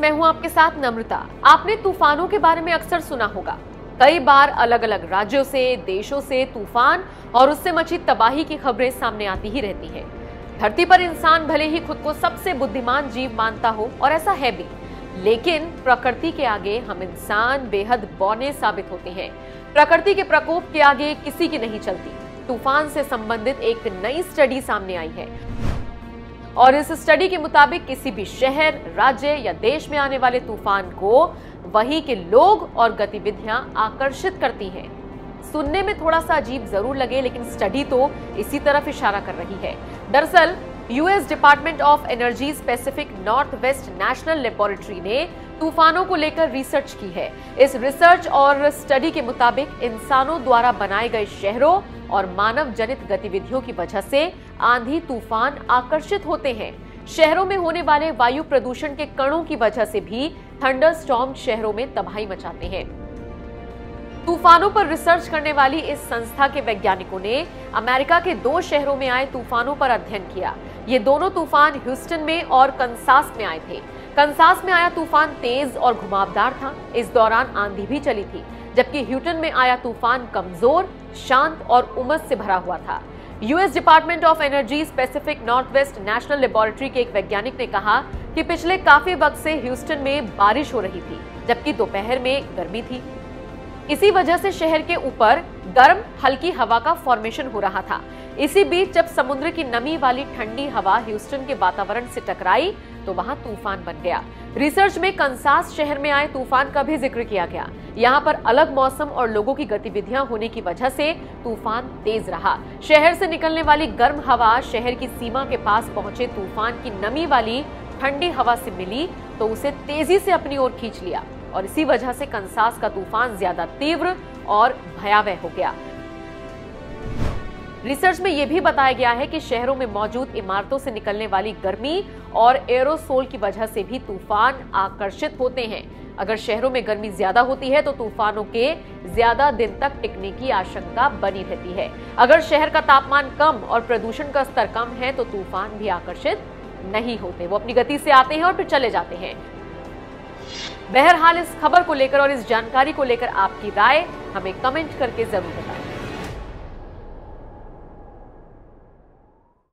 मैं हूं आपके साथ नम्रता। आपने तूफानों के बारे में अक्सर सुना होगा। कई बार अलग अलग राज्यों से, देशों से तूफान और उससे मची तबाही की खबरें सामने आती ही रहती हैं। धरती पर इंसान भले ही खुद को सबसे बुद्धिमान जीव मानता हो, और ऐसा है भी, लेकिन प्रकृति के आगे हम इंसान बेहद बौने साबित होते हैं। प्रकृति के प्रकोप के आगे किसी की नहीं चलती। तूफान से संबंधित एक नई स्टडी सामने आई है, और इस स्टडी के मुताबिक किसी भी शहर, राज्य या देश में आने वाले तूफान को वहीं के लोग और गतिविधियां आकर्षित करती हैं। सुनने में थोड़ा सा अजीब जरूर लगे, लेकिन स्टडी तो इसी तरफ इशारा कर रही है। दरअसल US department of energy Pacific north west national laboratory ने तूफानों को लेकर रिसर्च की है। इस रिसर्च और स्टडी के मुताबिक इंसानों द्वारा बनाए गए शहरों और मानव जनित गतिविधियों की वजह से आंधी तूफान आकर्षित होते हैं। शहरों में होने वाले वायु प्रदूषण के कणों की वजह से भी थंडरस्टॉर्म शहरों में तबाही मचाते हैं। तूफानों पर रिसर्च करने वाली इस संस्था के वैज्ञानिकों ने अमेरिका के 2 शहरों में आए तूफानों पर अध्ययन किया। ये दोनों तूफान ह्यूस्टन में और कंसास में आए थे। कंसास में आया तूफान तेज और घुमावदार था। इस दौरान आंधी भी चली थी, जबकि ह्यूस्टन में आया तूफान कमजोर, शांत और उमस से भरा हुआ था। US department of energy Pacific north west national laboratory के एक वैज्ञानिक ने कहा कि पिछले काफी वक्त से ह्यूस्टन में बारिश हो रही थी, जबकि दोपहर में गर्मी थी। इसी वजह से शहर के ऊपर गर्म हल्की हवा का फॉर्मेशन हो रहा था। इसी बीच जब समुद्र की नमी वाली ठंडी हवा ह्यूस्टन के वातावरण से टकराई तो वहां तूफान बन गया। रिसर्च में कंसास शहर में आए तूफान का भी जिक्र किया गया। यहाँ पर अलग मौसम और लोगों की गतिविधियां होने की वजह से तूफान तेज रहा। शहर से निकलने वाली गर्म हवा शहर की सीमा के पास पहुंचे तूफान की नमी वाली ठंडी हवा से मिली तो उसे तेजी से अपनी ओर खींच लिया, और इसी वजह से कंसास का तूफान ज्यादा तीव्र और भयावह हो गया। रिसर्च में यह भी बताया गया है कि शहरों में मौजूद इमारतों से निकलने वाली गर्मी और एरोसोल की वजह से भी तूफान आकर्षित होते हैं। अगर शहरों में गर्मी ज्यादा होती है तो तूफानों के ज्यादा दिन तक टिकने की आशंका बनी रहती है। अगर शहर का तापमान कम और प्रदूषण का स्तर कम है तो तूफान भी आकर्षित नहीं होते। वो अपनी गति से आते हैं और फिर चले जाते हैं। बहरहाल इस खबर को लेकर और इस जानकारी को लेकर आपकी राय हमें कमेंट करके जरूर बताएं।